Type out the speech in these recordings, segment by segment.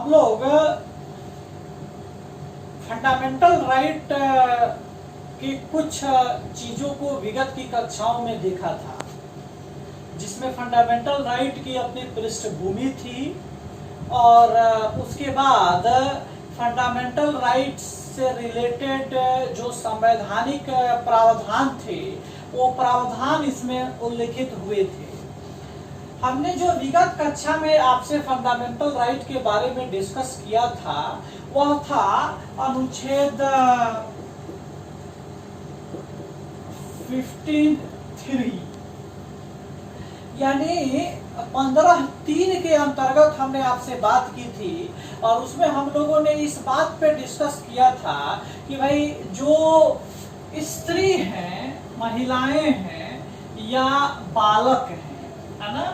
हम लोग fundamental right की कुछ चीजों को विगत की कक्षाओं में देखा था, जिसमें फंडामेंटल राइट की अपनी पृष्ठभूमि थी और उसके बाद फंडामेंटल राइट्स से रिलेटेड जो संवैधानिक प्रावधान थे वो प्रावधान इसमें उल्लेखित हुए थे। हमने जो विगत कक्षा में आपसे फंडामेंटल राइट के बारे में डिस्कस किया था वह था अनुच्छेद 15(3) यानी 15(3) के अंतर्गत हमने आपसे बात की थी और उसमें हम लोगों ने इस बात पे डिस्कस किया था कि भाई जो स्त्री हैं, महिलाएं हैं या बालक हैं, है ना,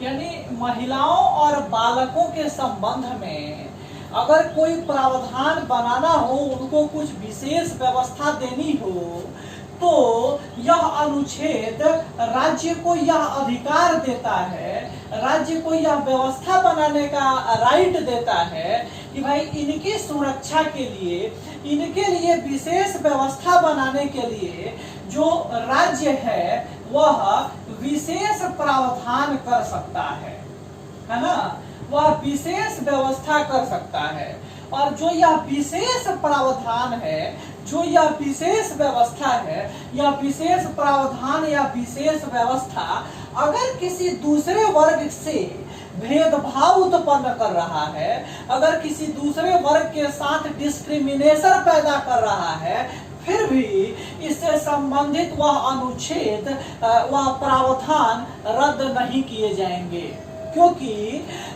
यानी महिलाओं और बालकों के संबंध में अगर कोई प्रावधान बनाना हो, उनको कुछ विशेष व्यवस्था देनी हो, तो यह अनुच्छेद राज्य को यह अधिकार देता है, राज्य को यह व्यवस्था बनाने का राइट देता है कि भाई इनकी सुरक्षा के लिए, इनके लिए विशेष व्यवस्था बनाने के लिए जो राज्य है वह विशेष प्रावधान कर सकता है ना, वह विशेष व्यवस्था कर सकता है। और जो यह विशेष प्रावधान है, जो यह विशेष व्यवस्था है, यह विशेष प्रावधान या विशेष व्यवस्था अगर किसी दूसरे वर्ग से भेदभाव उत्पन्न कर रहा है, अगर किसी दूसरे वर्ग के साथ डिस्क्रिमिनेशन पैदा कर रहा है, फिर भी इससे संबंधित वह अनुच्छेद, वह प्रावधान रद्द नहीं किए जाएंगे, क्योंकि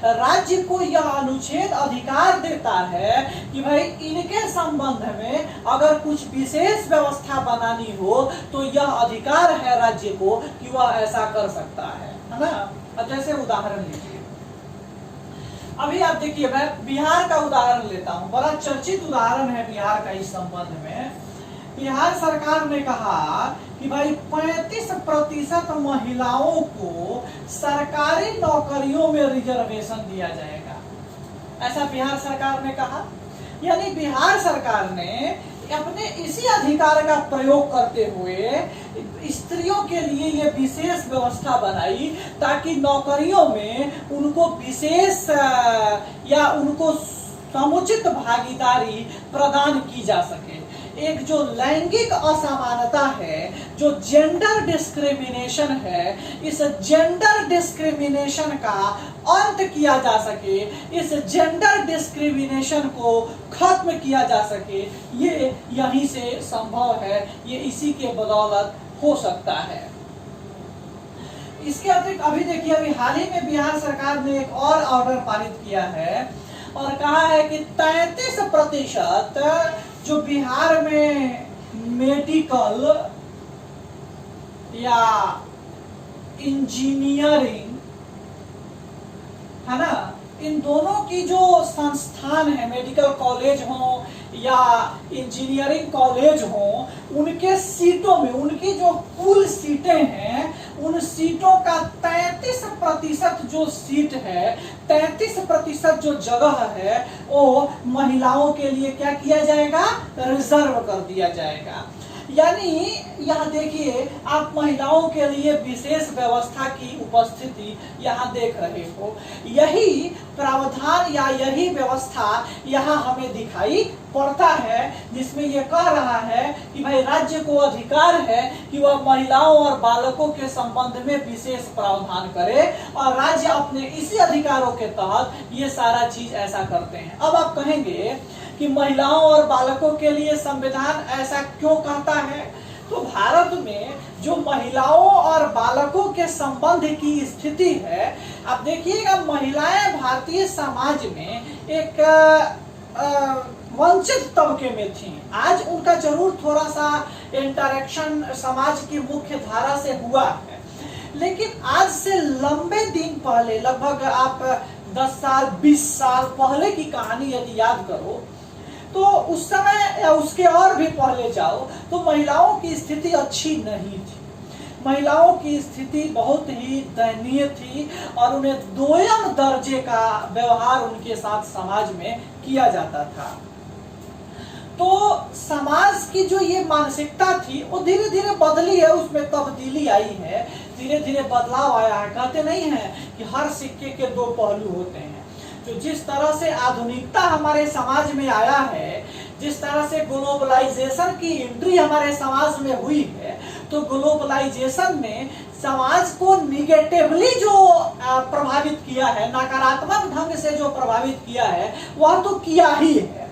राज्य को यह अनुच्छेद अधिकार देता है कि भाई इनके संबंध में अगर कुछ विशेष व्यवस्था बनानी हो तो यह अधिकार है राज्य को कि वह ऐसा कर सकता है ना। अब जैसे उदाहरण लीजिए, अभी आप देखिए, मैं बिहार का उदाहरण लेता हूं, बड़ा चर्चित उदाहरण है बिहार का इस संबंध में। बिहार सरकार ने कहा कि भाई 35% महिलाओं को सरकारी नौकरियों में रिजर्वेशन दिया जाएगा, ऐसा बिहार सरकार ने कहा। यानी बिहार सरकार ने अपने इसी अधिकार का प्रयोग करते हुए स्त्रियों के लिए ये विशेष व्यवस्था बनाई ताकि नौकरियों में उनको विशेष या उनको समुचित भागीदारी प्रदान की जा सके। एक जो लैंगिक असमानता है, जो जेंडर डिस्क्रिमिनेशन है, इस जेंडर डिस्क्रिमिनेशन का अंत किया जा सके, इस जेंडर डिस्क्रिमिनेशन को खत्म किया जा सके, ये यहीं से संभव है, ये इसी के बदौलत हो सकता है। इसके अतिरिक्त अभी देखिए, अभी हाल ही में बिहार सरकार ने एक और ऑर्डर पारित किया है और कहा है कि 33% जो बिहार में मेडिकल या इंजीनियरिंग है ना, इन दोनों की जो संस्थान है, मेडिकल कॉलेज हो या इंजीनियरिंग कॉलेज हो, उनके सीटों में, उनकी जो कुल सीटें हैं, उन सीटों का 33% जो सीट है, 33% जो जगह है, वो महिलाओं के लिए क्या किया जाएगा, रिजर्व कर दिया जाएगा। यानी यहाँ देखिए, आप महिलाओं के लिए विशेष व्यवस्था की उपस्थिति यहाँ देख रहे हो। यही प्रावधान या यही व्यवस्था यहाँ हमें दिखाई पड़ता है, जिसमें ये कह रहा है कि भाई राज्य को अधिकार है कि वह महिलाओं और बालकों के संबंध में विशेष प्रावधान करे और राज्य अपने इसी अधिकारों के तहत ये सारा चीज ऐसा करते हैं। अब आप कहेंगे कि महिलाओं और बालकों के लिए संविधान ऐसा क्यों कहता है? तो भारत में जो महिलाओं और बालकों के संबंध की स्थिति है, आप देखिएगा, महिलाएं भारतीय समाज में एक वंचित तबके में थी। आज उनका जरूर थोड़ा सा इंटरेक्शन समाज की मुख्य धारा से हुआ है, लेकिन आज से लंबे दिन पहले, लगभग आप 10 साल 20 साल पहले की कहानी यदि याद करो तो उस समय या उसके और भी पहले जाओ तो महिलाओं की स्थिति अच्छी नहीं थी। महिलाओं की स्थिति बहुत ही दयनीय थी और उन्हें दोयम दर्जे का व्यवहार उनके साथ समाज में किया जाता था। तो समाज की जो ये मानसिकता थी वो धीरे धीरे बदली है, उसमें तब्दीली आई है, धीरे धीरे बदलाव आया है। कहते नहीं है कि हर सिक्के के दो पहलू होते हैं। तो जिस तरह से आधुनिकता हमारे समाज में आया है, जिस तरह से ग्लोबलाइजेशन की एंट्री हमारे समाज में हुई है, तो ग्लोबलाइजेशन ने समाज को निगेटिवली जो प्रभावित किया है, नकारात्मक ढंग से जो प्रभावित किया है, वह तो किया ही है,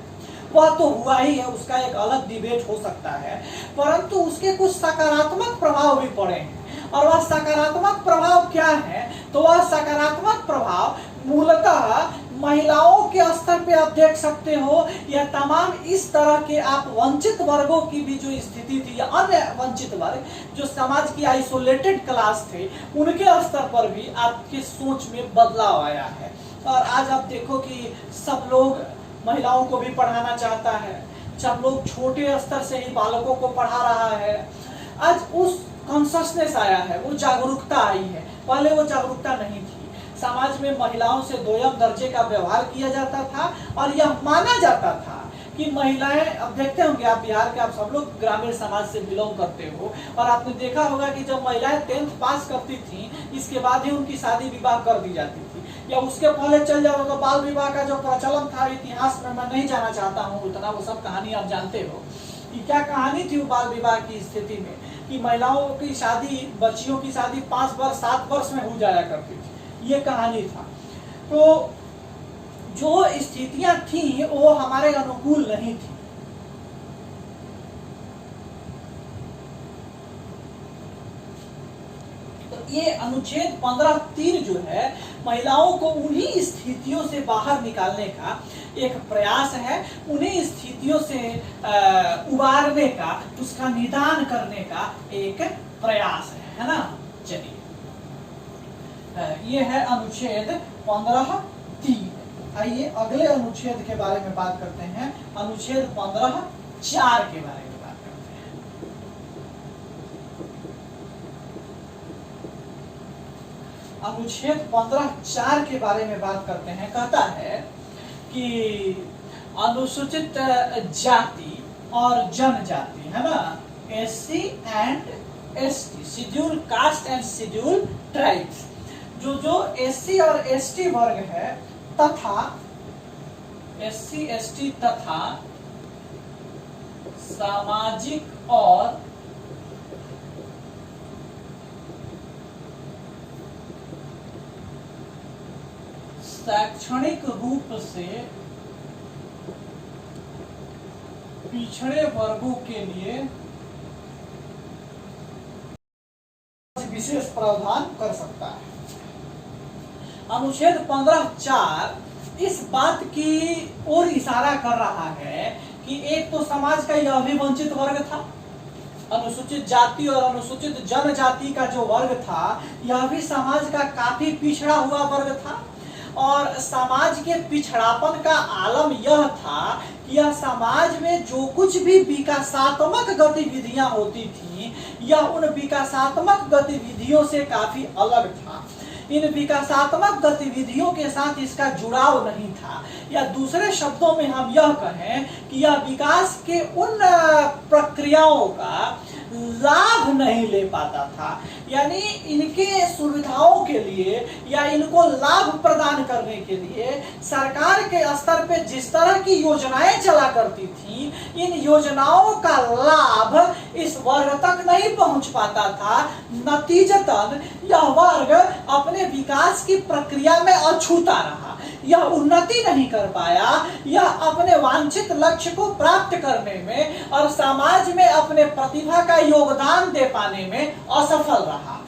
वह तो हुआ ही है, उसका एक अलग डिबेट हो सकता है, परंतु उसके कुछ सकारात्मक प्रभाव भी पड़े हैं। और वह सकारात्मक प्रभाव क्या है? तो वह सकारात्मक प्रभाव मूलतः महिलाओं के स्तर पे आप देख सकते हो, या तमाम इस तरह के आप वंचित वर्गों की भी जो स्थिति थी, या अन्य वंचित वर्ग जो समाज की आइसोलेटेड क्लास थे, उनके स्तर पर भी आपके सोच में बदलाव आया है। और आज आप देखो कि सब लोग महिलाओं को भी पढ़ाना चाहता है, सब लोग छोटे स्तर से ही बालकों को पढ़ा रहा है। आज उस कॉन्शसनेस आया है, वो जागरूकता आई है, पहले वो जागरूकता नहीं थी। समाज में महिलाओं से दोयम दर्जे का व्यवहार किया जाता था और यह माना जाता था कि महिलाएं, अब देखते होंगे आप बिहार के, आप सब लोग ग्रामीण समाज से बिलोंग करते हो, और आपने देखा होगा कि जब महिलाएं 10th पास करती थी, इसके बाद ही उनकी शादी विवाह कर दी जाती थी, या उसके पहले चल जाओ तो बाल विवाह का जो प्रचलन था इतिहास में मैं नहीं जाना चाहता हूँ उतना, वो सब कहानी आप जानते हो कि क्या कहानी थी वो बाल विवाह की स्थिति में, कि महिलाओं की शादी, बच्चियों की शादी 5 वर्ष 7 वर्ष में हो जाया करती थी, ये कहानी था। तो जो स्थितियां थी वो हमारे अनुकूल नहीं थी। तो ये अनुच्छेद 15(3) जो है, महिलाओं को उन्हीं स्थितियों से बाहर निकालने का एक प्रयास है, उन्हीं स्थितियों से उबारने का, उसका निदान करने का एक प्रयास है ना। चलिए, ये है अनुच्छेद 15(3). आइए अगले अनुच्छेद के बारे में बात करते हैं, अनुच्छेद 15(4) के बारे में बात करते हैं। अनुच्छेद 15(4) के बारे में बात करते हैं। कहता है कि अनुसूचित जाति और जनजाति, है ना, SC and ST, schedule caste and schedule tribes, जो SC और ST वर्ग है तथा SC ST तथा सामाजिक और शैक्षणिक रूप से पिछड़े वर्गों के लिए विशेष प्रावधान कर सकता है। अनुच्छेद 15(4) इस बात की ओर इशारा कर रहा है कि एक तो समाज का यह भी वंचित वर्ग था, अनुसूचित जाति और अनुसूचित जनजाति का जो वर्ग था, यह भी समाज का काफी पिछड़ा हुआ वर्ग था, और समाज के पिछड़ापन का आलम यह था कि यह समाज में जो कुछ भी विकासात्मक गतिविधियां होती थी, यह उन विकासात्मक गतिविधियों से काफी अलग था। इन विकासात्मक गतिविधियों के साथ इसका जुड़ाव नहीं था, या दूसरे शब्दों में हम यह कहें कि यह विकास के उन प्रक्रियाओं का लाभ नहीं ले पाता था, यानी इनके सुविधाओं के लिए या इनको लाभ प्रदान करने के लिए सरकार के स्तर पे जिस तरह की योजनाएं चला करती थी, इन योजनाओं का लाभ इस वर्ग तक नहीं पहुंच पाता था। नतीजतन यह वर्ग अपने विकास की प्रक्रिया में अछूता रहा, यह उन्नति नहीं कर पाया, यह अपने वांछित लक्ष्य को प्राप्त करने में और समाज में अपने प्रतिभा का योगदान दे पाने में असफल रहा।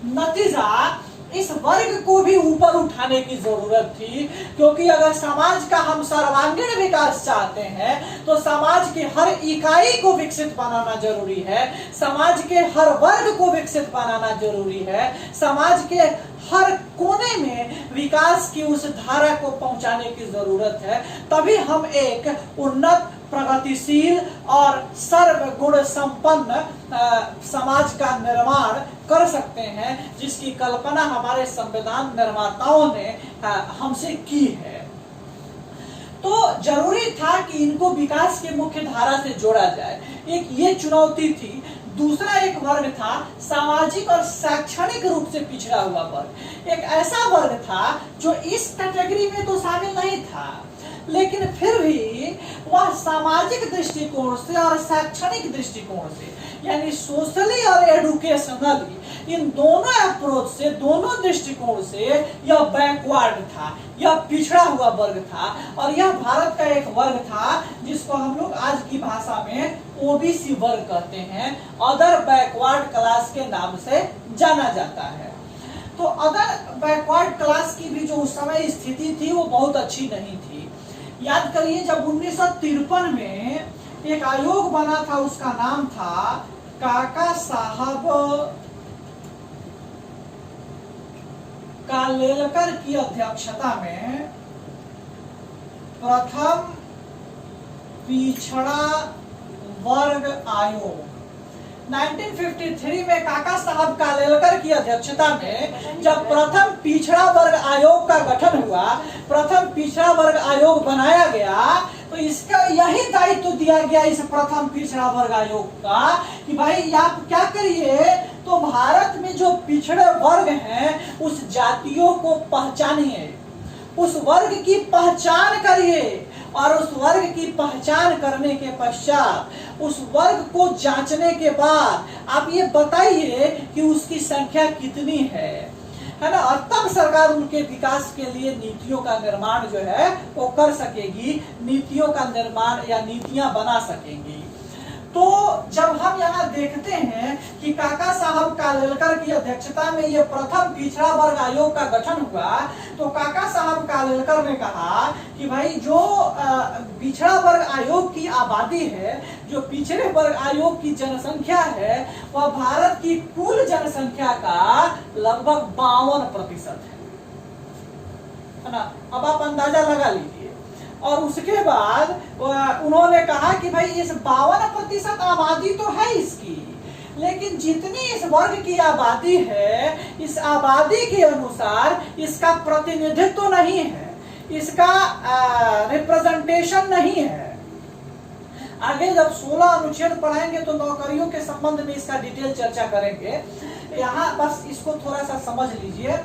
नतीजा, इस वर्ग को भी ऊपर उठाने की जरूरत थी, क्योंकि अगर समाज का हम सर्वांगीण विकास चाहते हैं तो समाज के हर इकाई को विकसित बनाना जरूरी है, समाज के हर वर्ग को विकसित बनाना जरूरी है, समाज के हर कोने में विकास की उस धारा को पहुंचाने की जरूरत है। तभी हम एक उन्नत प्रगतिशील और सर्वगुण संपन्न समाज का निर्माण कर सकते हैं, जिसकी कल्पना हमारे संविधान निर्माताओं ने हमसे की है। तो जरूरी था कि इनको विकास के मुख्य धारा से जोड़ा जाए। एक ये चुनौती थी। दूसरा एक वर्ग था सामाजिक और शैक्षणिक रूप से पिछड़ा हुआ वर्ग। एक ऐसा वर्ग था जो इस कैटेगरी में तो शामिल नहीं था, लेकिन फिर भी वह सामाजिक दृष्टिकोण से और शैक्षणिक दृष्टिकोण से, यानी सोशली और एडुकेशनली, इन दोनों अप्रोच से, दोनों दृष्टिकोण से यह बैकवर्ड था, यह पिछड़ा हुआ वर्ग था। और यह भारत का एक वर्ग था जिसको हम लोग आज की भाषा में ओबीसी वर्ग कहते हैं, अदर बैकवर्ड क्लास के नाम से जाना जाता है। तो अदर बैकवर्ड क्लास की भी जो उस समय स्थिति थी वो बहुत अच्छी नहीं थी। याद करिए, जब 1953 में एक आयोग बना था, उसका नाम था काका साहब कालेलकर की अध्यक्षता में प्रथम पिछड़ा वर्ग आयोग। 1953 में काका साहब कालेलकर की अध्यक्षता में जब प्रथम पिछड़ा वर्ग आयोग का गठन हुआ, प्रथम पिछड़ा वर्ग आयोग बनाया गया, तो इसका यही दायित्व दिया गया इस प्रथम पिछड़ा वर्ग आयोग का कि भाई आप क्या करिए, तो भारत में जो पिछड़े वर्ग हैं उस जातियों को पहचानिए, उस वर्ग की पहचान करिए, और उस वर्ग की पहचान करने के पश्चात उस वर्ग को जांचने के बाद आप ये बताइए कि उसकी संख्या कितनी है ना, और तब सरकार उनके विकास के लिए नीतियों का निर्माण जो है वो कर सकेगी, नीतियों का निर्माण या नीतियां बना सकेंगी। तो जब हम यहाँ देखते हैं कि काका साहब कालेलकर की अध्यक्षता में ये प्रथम पिछड़ा वर्ग आयोग का गठन हुआ, तो काका साहब कालेलकर ने कहा कि भाई जो पिछड़ा वर्ग आयोग की आबादी है, जो पिछड़े वर्ग आयोग की जनसंख्या है, वह भारत की कुल जनसंख्या का लगभग 52% है ना। अब आप अंदाजा लगा लीजिए। और उसके बाद उन्होंने कहा कि भाई इस 52% आबादी तो है इसकी, लेकिन जितनी इस वर्ग की आबादी है, इस आबादी के अनुसार इसका प्रतिनिधित्व तो नहीं है, इसका रिप्रेजेंटेशन नहीं है। आगे जब 16 अनुच्छेद पढ़ाएंगे तो नौकरियों के संबंध में इसका डिटेल चर्चा करेंगे। यहाँ बस इसको थोड़ा सा समझ लीजिए।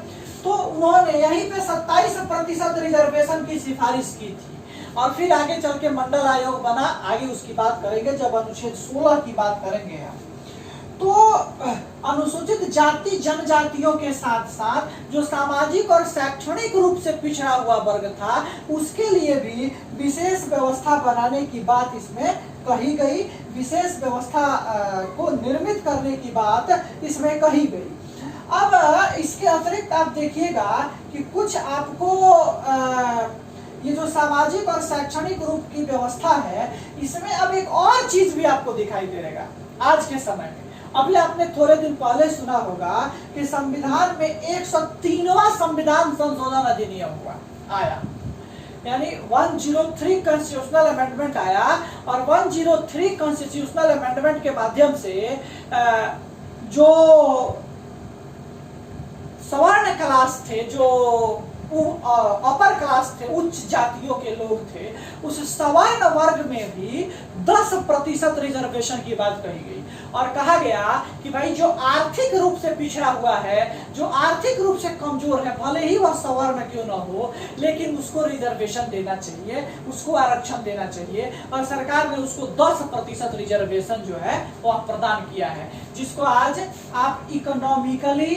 तो उन्होंने यहीं पे 27% रिजर्वेशन की सिफारिश की थी, और फिर आगे चल के मंडल आयोग बना, आगे उसकी बात करेंगे जब अनुच्छेद 16 की बात करेंगे हम। तो अनुसूचित जाति जनजातियों के साथ साथ जो सामाजिक और शैक्षणिक रूप से पिछड़ा हुआ वर्ग था, उसके लिए भी विशेष व्यवस्था बनाने की बात इसमें कही गई, विशेष व्यवस्था को निर्मित करने की बात इसमें कही गई। अब इसके अतिरिक्त आप देखिएगा कि कुछ आपको ये जो सामाजिक और शैक्षणिक रूप की व्यवस्था है, इसमें अब एक और चीज भी आपको दिखाई देगा आज के समय में। अभी आपने थोड़े दिन पहले सुना होगा कि संविधान में 103वां संविधान संशोधन अधिनियम आया, यानी 103 कॉन्स्टिट्यूशनल अमेंडमेंट आया, और 103 कॉन्स्टिट्यूशनल अमेंडमेंट के माध्यम से जो सवर्ण क्लास थे, जो अपर क्लास थे, उच्च जातियों के लोग थे, उस सवर्ण वर्ग में भी 10% रिजर्वेशन की बात कही गई, और कहा गया कि भाई जो आर्थिक रूप से पिछड़ा हुआ है, जो आर्थिक रूप से कमजोर है, भले ही वह सवर्ण क्यों न हो, लेकिन उसको रिजर्वेशन देना चाहिए, उसको आरक्षण देना चाहिए। और सरकार ने उसको 10% रिजर्वेशन जो है वह प्रदान किया है, जिसको आज आप इकोनॉमिकली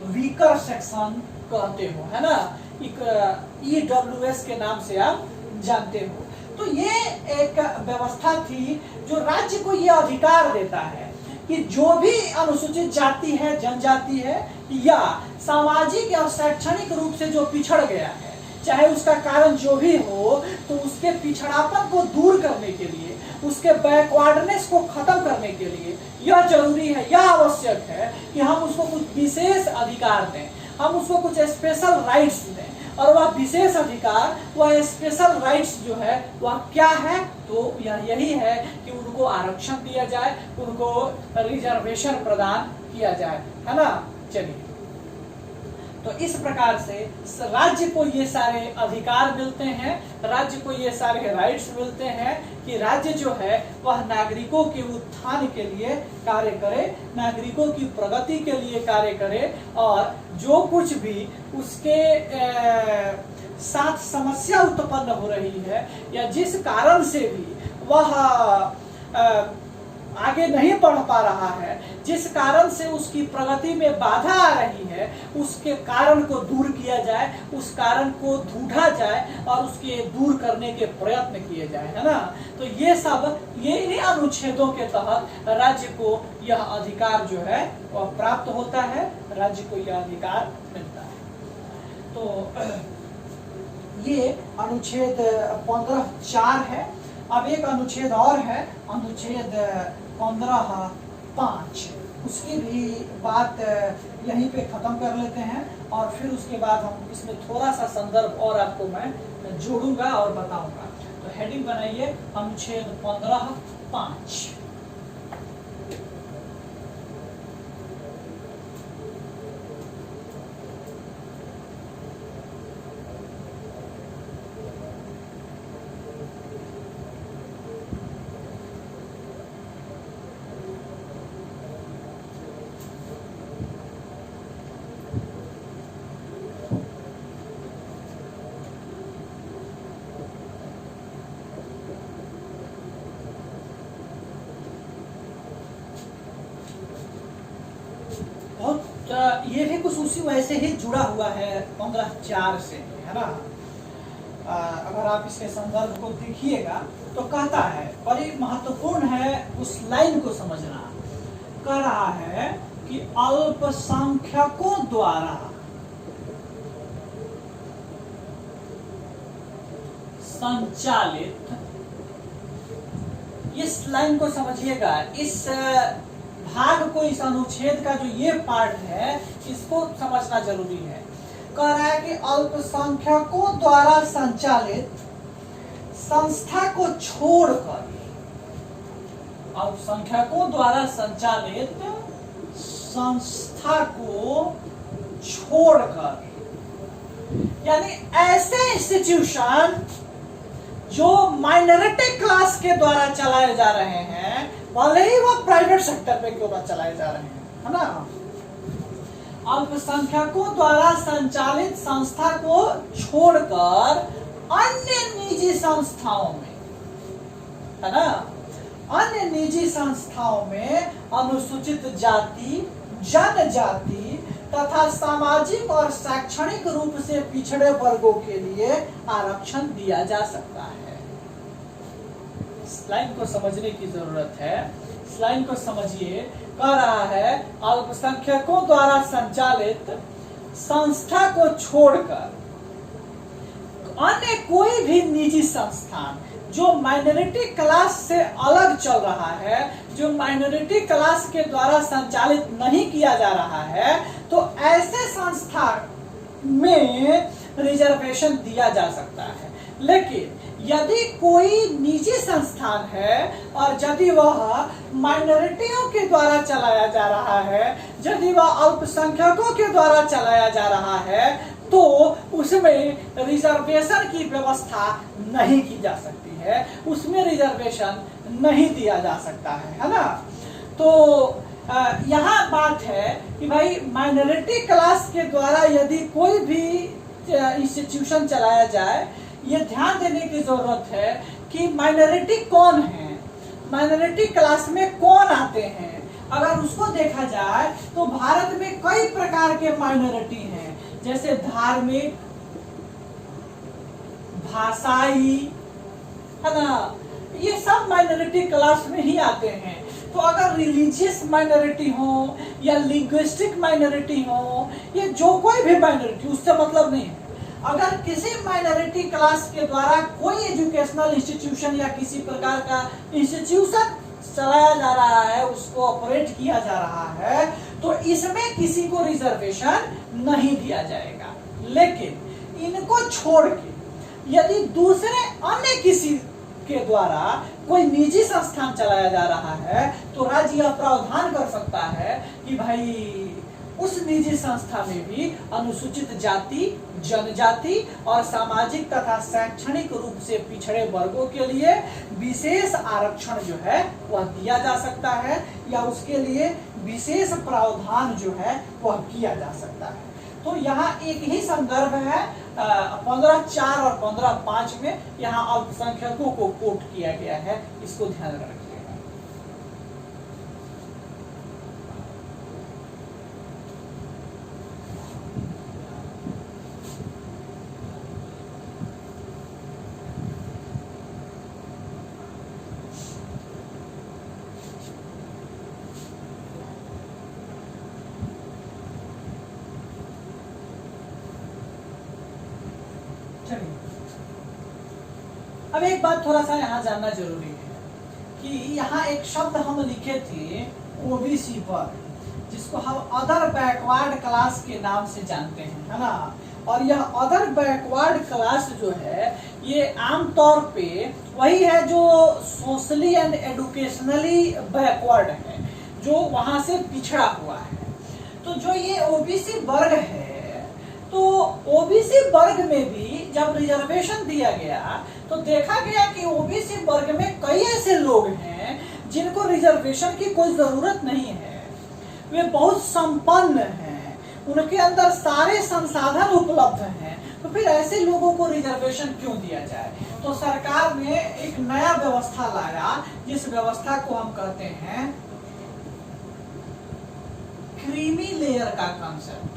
वीकर सेक्शन कहते हो, है ना, EWS के नाम से आप जानते हो। तो ये एक व्यवस्था थी जो राज्य को ये अधिकार देता है कि जो भी अनुसूचित जाति है, जनजाति है, या सामाजिक या शैक्षणिक रूप से जो पिछड़ गया है, चाहे उसका कारण जो भी हो, तो उसके पिछड़ापन को दूर करने के लिए, उसके बैकवर्डनेस को खत्म करने के लिए यह जरूरी है, यह आवश्यक है कि हम उसको कुछ विशेष अधिकार दें, हम उसको कुछ स्पेशल राइट्स दें। और वह विशेष अधिकार, वह स्पेशल राइट्स जो है वह क्या है, तो यही है कि उनको आरक्षण दिया जाए, उनको रिजर्वेशन प्रदान किया जाए, है ना। चलिए, तो इस प्रकार से राज्य को ये सारे अधिकार मिलते हैं, राज्य को ये सारे राइट्स मिलते हैं कि राज्य जो है वह नागरिकों के उत्थान के लिए कार्य करे, नागरिकों की प्रगति के लिए कार्य करे, और जो कुछ भी उसके साथ समस्या उत्पन्न हो रही है या जिस कारण से भी वह आगे नहीं बढ़ पा रहा है, जिस कारण से उसकी प्रगति में बाधा आ रही है, उसके कारण को दूर किया जाए, उस कारण को ढूंढा जाए और उसके दूर करने के प्रयत्न किए जाए, है ना। तो ये सब इन्हीं अनुच्छेदों के तहत राज्य को यह अधिकार जो है वह प्राप्त होता है, राज्य को यह अधिकार मिलता है। तो ये अनुच्छेद 15(4) है। अब एक अनुच्छेद और है, अनुच्छेद 15(5), उसकी भी बात यहीं पे खत्म कर लेते हैं और फिर उसके बाद हम इसमें थोड़ा सा संदर्भ और आपको मैं जोड़ूंगा और बताऊंगा। तो हेडिंग बनाइए अनुच्छेद 15(5). ये भी कुछ उसी वैसे ही जुड़ा हुआ है 15(4) से, है ना। अगर आप इसके संदर्भ को देखिएगा तो कहता है, बड़ी महत्वपूर्ण है उस लाइन को समझना। कह रहा है कि अल्पसंख्यकों द्वारा संचालित, इस लाइन को समझिएगा, इस भाग को, इस अनुच्छेद का जो ये पार्ट है इसको समझना जरूरी है। कह रहा है कि अल्पसंख्यकों द्वारा संचालित संस्था को छोड़कर, अल्पसंख्यकों द्वारा संचालित संस्था को छोड़कर, यानी ऐसे इंस्टीट्यूशन जो माइनॉरिटी क्लास के द्वारा चलाए जा रहे हैं, भले ही वो प्राइवेट सेक्टर पे क्यों ना चलाए जा रहे हैं, है ना। अल्पसंख्यकों द्वारा संचालित संस्था को छोड़कर अन्य निजी संस्थाओं में, है ना, अन्य निजी संस्थाओं में अनुसूचित जाति, जनजाति तथा सामाजिक और शैक्षणिक रूप से पिछड़े वर्गों के लिए आरक्षण दिया जा सकता है। इस लाइन को समझने की जरूरत है, इस लाइन को समझिए। कह रहा है अल्पसंख्यकों द्वारा संचालित संस्था को छोड़कर अन्य कोई भी निजी संस्थान जो माइनॉरिटी क्लास से अलग चल रहा है, जो माइनॉरिटी क्लास के द्वारा संचालित नहीं किया जा रहा है, तो ऐसे संस्था में रिजर्वेशन दिया जा सकता है। लेकिन यदि कोई निजी संस्थान है और यदि वह माइनॉरिटियों के द्वारा चलाया जा रहा है, यदि वह अल्पसंख्यकों के द्वारा चलाया जा रहा है, तो उसमें रिजर्वेशन की व्यवस्था नहीं की जा सकती है, उसमें रिजर्वेशन नहीं दिया जा सकता है ना। तो यहाँ बात है कि भाई माइनॉरिटी क्लास के द्वारा यदि कोई भी इंस्टीट्यूशन चलाया जाए, ये ध्यान देने की जरूरत है कि माइनॉरिटी कौन है, माइनॉरिटी क्लास में कौन आते हैं। अगर उसको देखा जाए तो भारत में कई प्रकार के माइनॉरिटी हैं, जैसे धार्मिक, भाषाई, है ना, ये सब माइनॉरिटी क्लास में ही आते हैं। तो अगर रिलीजियस माइनॉरिटी हो या लिंग्विस्टिक माइनॉरिटी हो, ये जो कोई भी माइनॉरिटी, उससे मतलब नहीं है। अगर किसी माइनॉरिटी क्लास के द्वारा कोई एजुकेशनल इंस्टीट्यूशन या किसी प्रकार का इंस्टीट्यूशन चलाया जा रहा है, उसको ऑपरेट किया जा रहा है, तो इसमें किसी को रिजर्वेशन नहीं दिया जाएगा। लेकिन इनको छोड़ के यदि दूसरे अन्य किसी के द्वारा कोई निजी संस्थान चलाया जा रहा है तो राज्य यह प्रावधान कर सकता है कि भाई उस निजी संस्था में भी अनुसूचित जाति, जनजाति और सामाजिक तथा शैक्षणिक रूप से पिछड़े वर्गों के लिए विशेष आरक्षण जो है वह दिया जा सकता है या उसके लिए विशेष प्रावधान जो है वह किया जा सकता है। तो यहाँ एक ही संदर्भ है 15(4) और 15(5) में यहाँ अल्पसंख्यकों को कोट किया गया है, इसको ध्यान रखिएगा। अब एक बात थोड़ा सा यहाँ जानना जरूरी है कि यहाँ एक शब्द हम लिखे थे ओबीसी पर, जिसको हम अदर बैकवर्ड क्लास के नाम से जानते हैं, है ना। और यह अदर बैकवर्ड क्लास जो है ये आमतौर पे वही है जो सोशली एंड एडुकेशनली बैकवर्ड है, जो वहां से पिछड़ा हुआ है। तो जो ये ओबीसी वर्ग है, तो ओबीसी वर्ग में भी जब रिजर्वेशन दिया गया तो देखा गया कि ओबीसी वर्ग में कई ऐसे लोग हैं जिनको रिजर्वेशन की कोई जरूरत नहीं है, वे बहुत संपन्न हैं, उनके अंदर सारे संसाधन उपलब्ध हैं, तो फिर ऐसे लोगों को रिजर्वेशन क्यों दिया जाए। तो सरकार ने एक नया व्यवस्था लाया, जिस व्यवस्था को हम कहते हैं क्रीमी लेयर का कॉन्सेप्ट,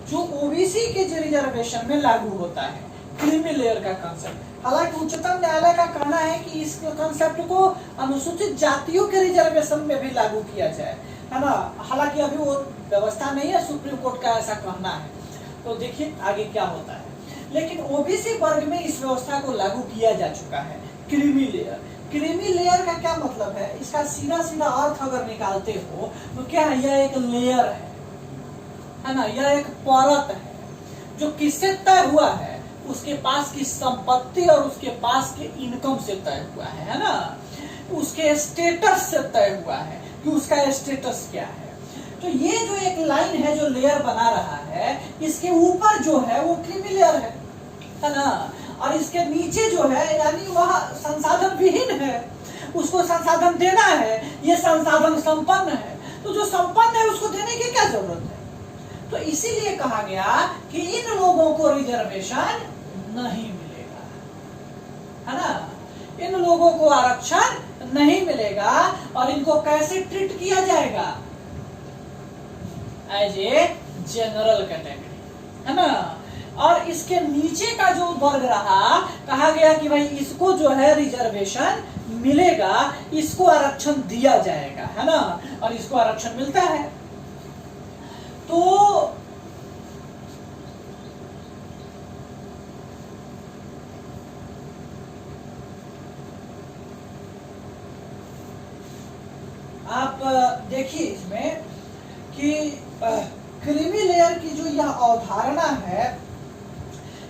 जो ओबीसी के रिजर्वेशन में लागू होता है, क्रीमी लेयर का कंसेप्ट। हालांकि उच्चतम न्यायालय का कहना है कि इस कंसेप्ट को अनुसूचित जातियों के रिजर्वेशन में भी लागू किया जाए, है ना। हालांकि अभी वो व्यवस्था नहीं है, सुप्रीम कोर्ट का ऐसा कहना है, तो देखिए आगे क्या होता है। लेकिन ओबीसी वर्ग में इस व्यवस्था को लागू किया जा चुका है, क्रीमी लेयर। क्रीमी लेयर का क्या मतलब है, इसका सीधा सीधा अर्थ अगर निकालते हो तो क्या है, यह एक लेयर है ना, यह एक परत है जो किससे तय हुआ है, उसके पास की संपत्ति और उसके पास के इनकम से तय हुआ है ना, उसके स्टेटस से तय हुआ है कि उसका स्टेटस क्या है। तो ये जो एक लाइन है जो लेयर बना रहा है, इसके ऊपर जो है वो क्रीमी लेयर है ना, और इसके नीचे जो है यानी वह संसाधन विहीन है, उसको संसाधन देना है, ये संसाधन संपन्न है, तो जो संपन्न है उसको देने की क्या जरूरत है। तो इसीलिए कहा गया कि इन लोगों को रिजर्वेशन नहीं मिलेगा, है ना, इन लोगों को आरक्षण नहीं मिलेगा और इनको कैसे ट्रीट किया जाएगा, एज ए जनरल कैटेगरी, है ना। और इसके नीचे का जो वर्ग रहा, कहा गया कि भाई इसको जो है रिजर्वेशन मिलेगा, इसको आरक्षण दिया जाएगा, है ना, और इसको आरक्षण मिलता है। तो आप देखिए इसमें कि क्रीमी लेयर की जो यह अवधारणा है,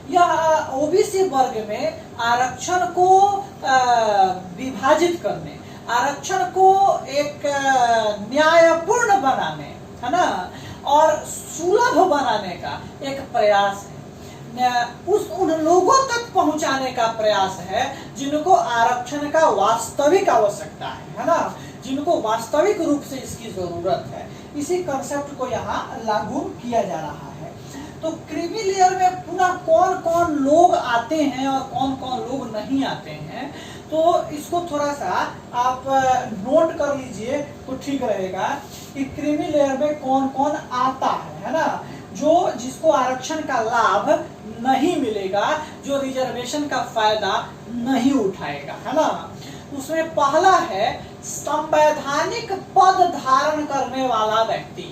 यह ओबीसी वर्ग में आरक्षण को विभाजित करने, आरक्षण को एक न्यायपूर्ण बनाने, है ना, और सुलभ बनाने का एक प्रयास है, उन लोगों तक पहुंचाने का प्रयास है जिनको आरक्षण का वास्तविक आवश्यकता है ना, जिनको वास्तविक रूप से इसकी जरूरत है। इसी कंसेप्ट को यहाँ लागू किया जा रहा है। तो क्रीमी लेयर में पुनः कौन कौन लोग आते हैं और कौन कौन लोग नहीं आते हैं, तो इसको थोड़ा सा आप नोट कर लीजिए तो ठीक रहेगा कि क्रीमी लेयर में कौन कौन आता है ना, जो जिसको आरक्षण का लाभ नहीं मिलेगा, जो रिजर्वेशन का फायदा नहीं उठाएगा, है ना। उसमें पहला है संवैधानिक पद धारण करने वाला व्यक्ति,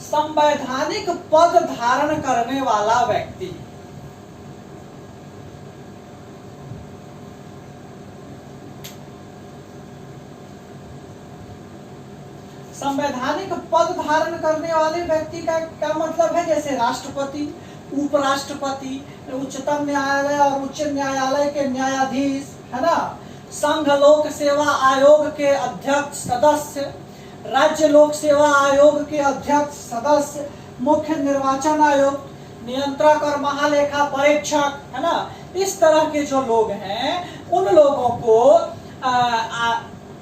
संवैधानिक पद धारण करने वाला व्यक्ति। संवैधानिक पद धारण करने वाले व्यक्ति का क्या मतलब है, जैसे राष्ट्रपति, उपराष्ट्रपति, उच्चतम न्यायालय और उच्च न्यायालय के न्यायाधीश, है ना, संघ लोक सेवा आयोग के अध्यक्ष सदस्य, राज्य लोक सेवा आयोग के अध्यक्ष सदस्य, मुख्य निर्वाचन आयोग, नियंत्रक और महालेखा परीक्षक, है ना, इस तरह के जो लोग हैं उन लोगों को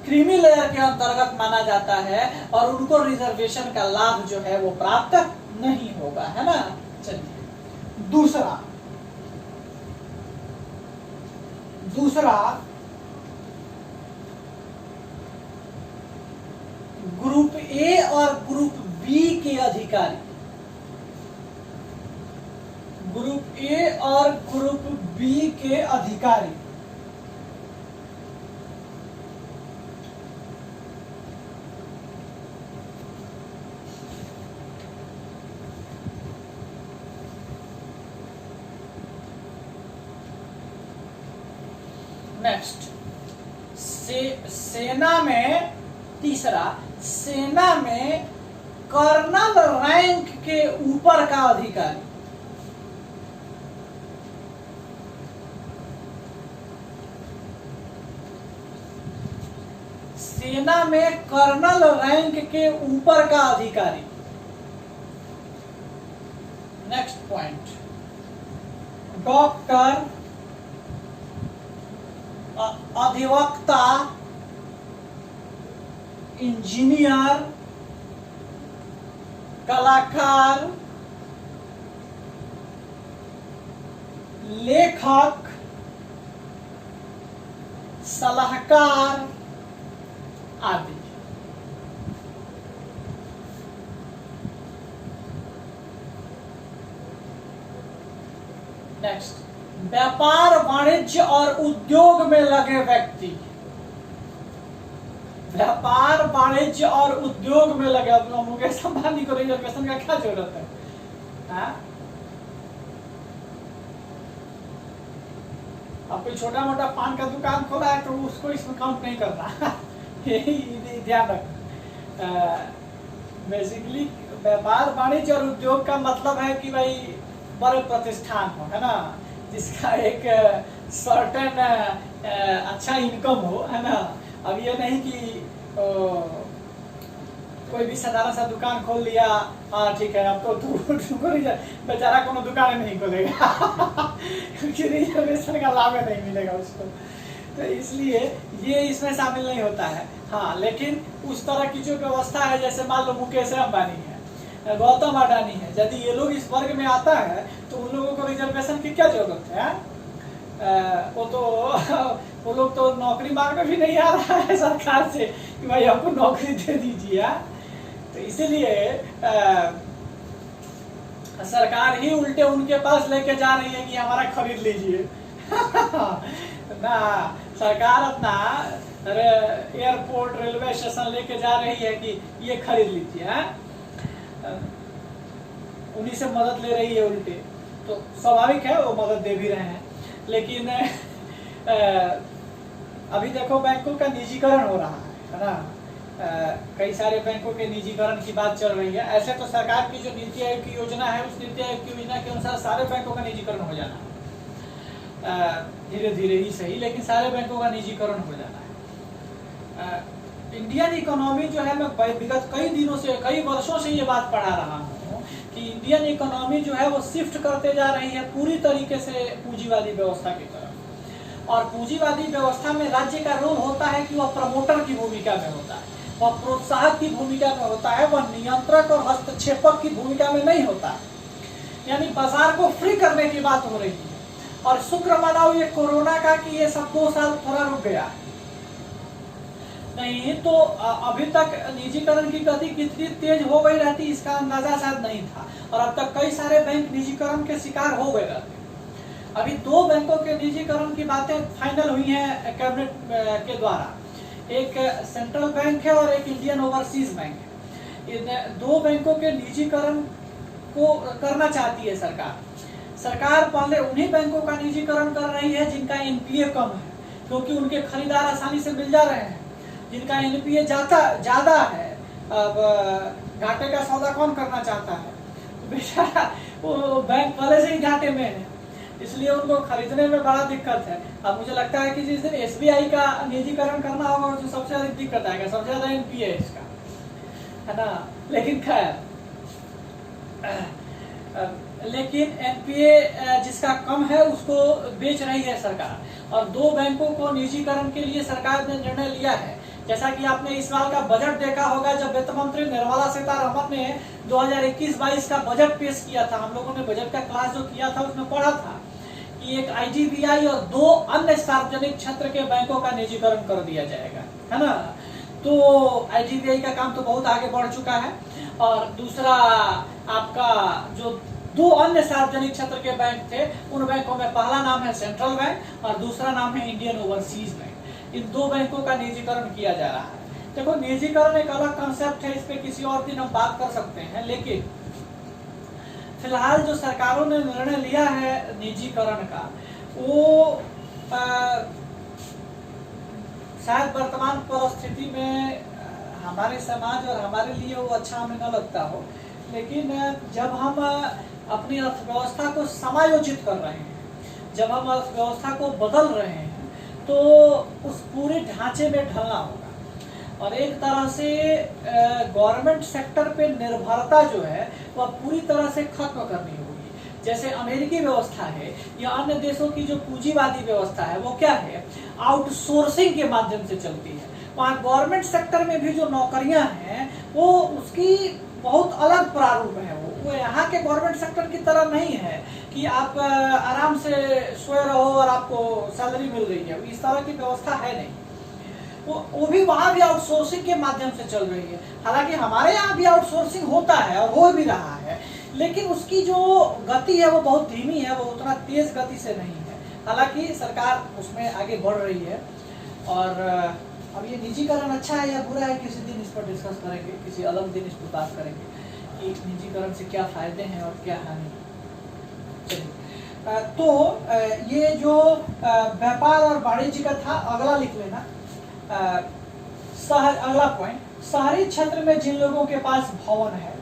क्रीमी लेयर के अंतर्गत माना जाता है और उनको रिजर्वेशन का लाभ जो है वो प्राप्त नहीं होगा, है ना। चलिए दूसरा ग्रुप ए और ग्रुप बी के अधिकारी, ग्रुप ए और ग्रुप बी के अधिकारी, नेक्स्ट सेना में, तीसरा सेना में कर्नल रैंक के ऊपर का अधिकारी, सेना में कर्नल रैंक के ऊपर का अधिकारी। नेक्स्ट पॉइंट, डॉक्टर, अधिवक्ता, इंजीनियर, कलाकार, लेखक, सलाहकार आदि। नेक्स्ट, व्यापार वाणिज्य और उद्योग में लगे व्यक्ति, व्यापार वाणिज्य और उद्योग में लगे। अब मुकेश अंबानी को रिजर्वेशन का क्या जरूरत है, हाँ? अब कोई छोटा मोटा पान का दुकान खोला है तो उसको इसमें काउंट नहीं करना यही ध्यान रखना। बेसिकली व्यापार वाणिज्य और उद्योग का मतलब है कि भाई बड़े प्रतिष्ठान हो, है ना, जिसका एक सर्टेन अच्छा इनकम हो, है ना। अब ये नहीं कि कोई भी साधारण सा दुकान खोल लिया, हाँ ठीक है अब तो तुमको बेचारा कोनो दुकान नहीं खोलेगा क्योंकि रिजर्वेशन का लाभ नहीं मिलेगा उसको, तो इसलिए ये इसमें शामिल नहीं होता है। हाँ, लेकिन उस तरह की जो व्यवस्था है, जैसे मान लो मुकेश अंबानी है, गौतम अडानी है, यदि ये लोग इस वर्ग में आता है तो उन लोगों को रिजर्वेशन की क्या जरूरत है? वो लोग तो नौकरी मांगने भी नहीं आ रहा है सरकार से कि भाई हमको नौकरी दे दीजिए। तो इसीलिए सरकार ही उल्टे उनके पास लेके जा रही है कि हमारा खरीद लीजिए ना, सरकार अपना एयरपोर्ट रेलवे स्टेशन लेके जा रही है कि ये खरीद लीजिए, उन्हीं से मदद ले रही है उल्टे। तो स्वाभाविक है वो मदद दे भी रहे हैं, लेकिन अभी देखो बैंकों का निजीकरण हो रहा है ना, कई सारे बैंकों के निजीकरण की बात चल रही है। ऐसे तो सरकार की जो नीति आयोग की योजना है, उस नीति आयोग की योजना के अनुसार सारे बैंकों का निजीकरण हो जाना है, धीरे धीरे ही सही, लेकिन सारे बैंकों का निजीकरण हो जाना है। इंडियन इकोनॉमी जो है, मैं विगत कई दिनों से, कई वर्षों से ये बात पढ़ा रहा हूँ कि इंडियन इकोनॉमी जो है वो शिफ्ट करते जा रही है पूरी तरीके से पूंजीवादी व्यवस्था की तरफ। और पूंजीवादी व्यवस्था में राज्य का रोल होता है कि वह प्रमोटर की भूमिका में होता है, वह प्रोत्साहक की भूमिका में होता है, वह नियंत्रक और हस्तक्षेपक की भूमिका में नहीं होता। यानी बाजार को फ्री करने की बात हो रही है। और शुक्र मनाओ ये कोरोना का कि ये सब 2 साल थोड़ा रुक गया, नहीं तो अभी तक निजीकरण की गति कितनी तेज हो गई रहती इसका अंदाजा शायद नहीं था, और अब तक कई सारे बैंक निजीकरण के शिकार हो गए रहते। अभी 2 बैंकों के निजीकरण की बातें फाइनल हुई हैं कैबिनेट के द्वारा, एक सेंट्रल बैंक है और एक इंडियन ओवरसीज बैंक है। इन 2 बैंकों के निजीकरण को करना चाहती है सरकार पहले उन्हीं बैंकों का निजीकरण कर रही है जिनका एनपीए कम है, क्योंकि उनके खरीदार आसानी से मिल जा रहे हैं। जिनका एनपीए ज्यादा है अब घाटे का सौदा कौन करना चाहता है? बेचारा वो बैंक पहले से ही घाटे में है, इसलिए उनको खरीदने में बड़ा दिक्कत है। अब मुझे लगता है कि जिस दिन SBI का निजीकरण करना होगा तो सबसे अधिक दिक्कत आएगा, सबसे ज्यादा NPA है इसका, है ना। लेकिन खैर, लेकिन NPA जिसका कम है उसको बेच रही है सरकार, और 2 बैंकों को निजीकरण के लिए सरकार ने निर्णय लिया है। जैसा कि आपने इस साल का बजट देखा होगा, जब वित्त मंत्री निर्मला सीतारमण ने 2021-22 का बजट पेश किया था, हम लोगों ने बजट का क्लास जो किया था उसमें पढ़ा था कि एक IDBI और 2 अन्य सार्वजनिक क्षेत्र के बैंकों का निजीकरण कर दिया जाएगा, है ना। तो IDBI का काम तो बहुत आगे बढ़ चुका है, और दूसरा आपका जो 2 अन्य सार्वजनिक क्षेत्र के बैंक थे, उन बैंकों में पहला नाम है सेंट्रल बैंक और दूसरा नाम है इंडियन ओवरसीज बैंक। इन 2 बैंकों का निजीकरण किया जा रहा है। देखो, निजीकरण एक अलग कंसेप्ट है, इस पे किसी और दिन हम बात कर सकते हैं, लेकिन फिलहाल जो सरकारों ने निर्णय लिया है निजीकरण का, वो शायद वर्तमान परिस्थिति में हमारे समाज और हमारे लिए वो अच्छा हमें न लगता हो, लेकिन जब हम अपनी अर्थव्यवस्था को समायोजित कर रहे हैं, जब हम अर्थव्यवस्था को बदल रहे हैं, तो उस पूरे ढांचे में ढलना होगा। और एक तरह से गवर्नमेंट सेक्टर पे निर्भरता जो है वह पूरी तरह से खत्म करनी होगी। जैसे अमेरिकी व्यवस्था है या अन्य देशों की जो पूंजीवादी व्यवस्था है, वो क्या है, आउटसोर्सिंग के माध्यम से चलती है। वहाँ गवर्नमेंट सेक्टर में भी जो नौकरियां हैं वो उसकी बहुत अलग प्रारूप है। वो यहाँ के गवर्नमेंट सेक्टर की तरह नहीं है कि आप आराम से सोए रहो और आपको सैलरी मिल रही है, इस तरह की व्यवस्था है नहीं। वो भी वहाँ भी आउटसोर्सिंग के माध्यम से चल रही है। हालांकि हमारे यहाँ भी आउटसोर्सिंग होता है और हो भी रहा है, लेकिन उसकी जो गति है वो बहुत धीमी है, वो उतना तेज गति से नहीं है। हालांकि सरकार उसमें आगे बढ़ रही है। और अब ये निजीकरण अच्छा है या बुरा है, किसी दिन इस पर डिस्कस करेंगे, किसी अलग दिन इस पर बात करेंगे कि निजीकरण से क्या फायदे हैं और क्या हानि। चलिए, तो ये जो व्यापार और वाणिज्य का था, अगला लिख लेना। अगला पॉइंट, शहरी क्षेत्र में जिन लोगों के पास भवन है,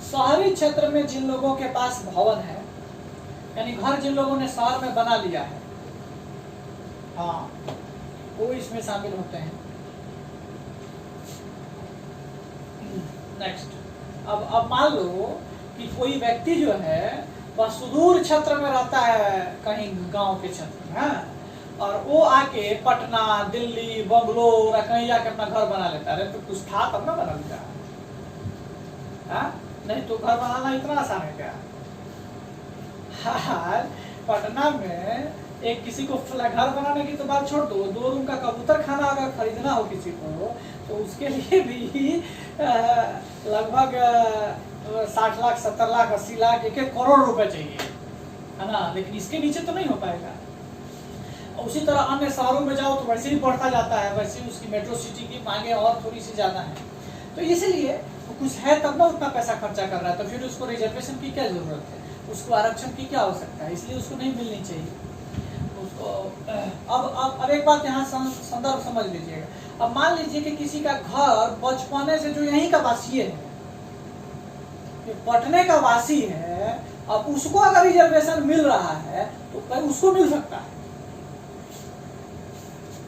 शहरी क्षेत्र में जिन लोगों के पास भवन है, यानी घर जिन लोगों ने शहर में बना लिया है, हाँ, वो इसमें शामिल होते हैं। नेक्स्ट, अब मान लो कि कोई व्यक्ति जो है वह सुदूर क्षेत्र में रहता है, कहीं गांव के क्षेत्र में, और वो आके पटना, दिल्ली, बंगलोर कहीं जाके अपना घर बना लेता है। तो कुछ था तब ना बना लिया, नहीं तो घर बनाना इतना आसान है क्या? हाँ, पटना में एक किसी को घर बनाने की तो बात छोड़ दो, 2 रूम का कबूतर खाना अगर खरीदना हो किसी को, तो उसके लिए भी लगभग 60 लाख, 70 लाख, 80 लाख, 1-1 करोड़ रुपए चाहिए, है ना। लेकिन इसके नीचे तो नहीं हो पाएगा। उसी तरह अन्य शहरों में जाओ तो वैसे ही बढ़ता जाता है, वैसे ही उसकी मेट्रो सिटी की मांगे और थोड़ी सी ज्यादा है। तो इसलिए कुछ है तब ना उतना पैसा खर्चा कर रहा है, तो फिर उसको रिजर्वेशन की क्या जरूरत है, उसको आरक्षण की क्या आवश्यकता है, इसलिए उसको नहीं मिलनी चाहिए उसको। अब एक बात यहाँ संदर्भ समझ लीजिएगा। अब मान लीजिए कि किसी का घर बचपने से जो यहीं का वासी है, पटने का वासी है, अब उसको अगर रिजर्वेशन मिल रहा है तो भाई उसको मिल सकता है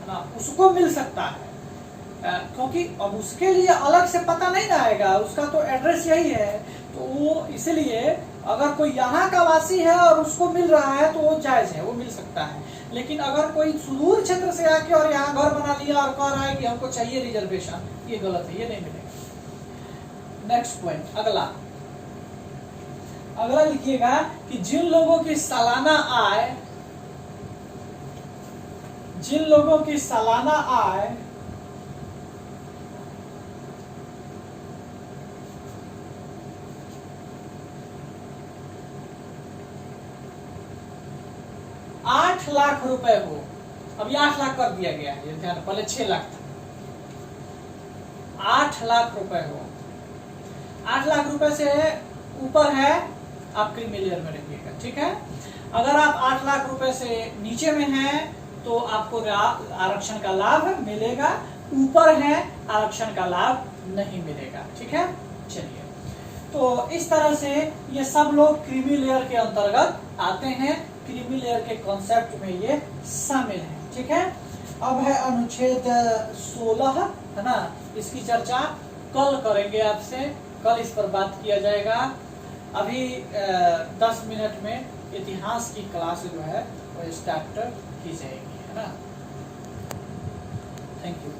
ना, उसको मिल सकता है, क्योंकि अब उसके लिए अलग से पता नहीं आएगा, उसका तो एड्रेस यही है। तो वो इसलिए अगर कोई यहाँ का वासी है और उसको मिल रहा है तो वो जायज है, वो मिल सकता है। लेकिन अगर कोई सुदूर क्षेत्र से आके और यहाँ घर बना लिया और कह रहा है कि हमको चाहिए रिजर्वेशन, ये गलत है, ये नहीं मिलेगा। नेक्स्ट पॉइंट, अगला लिखिएगा कि जिन लोगों की सालाना आय 8 लाख रुपए हो, अभी 8 लाख कर दिया गया है, ध्यान, पहले 6 लाख था, 8 लाख रुपए हो, 8 लाख रुपए से ऊपर है आप क्रीमिलियर में रखिएगा, ठीक है। अगर आप 8 लाख रुपए से नीचे में हैं तो आपको आरक्षण का लाभ मिलेगा, ऊपर हैं आरक्षण का लाभ नहीं मिलेगा। ठीक है, चलिए, तो इस तरह से ये सब लोग क्रीमी लेयर के अंतर्गत आते हैं, क्रीमी लेयर के कॉन्सेप्ट में ये शामिल है। ठीक है, अब है अनुच्छेद 16, है ना, इसकी चर्चा कल करेंगे आपसे, कल इस पर बात किया जाएगा। अभी 10 मिनट में इतिहास की क्लास जो है वो स्टार्ट की जाएगी, है ना। Thank you.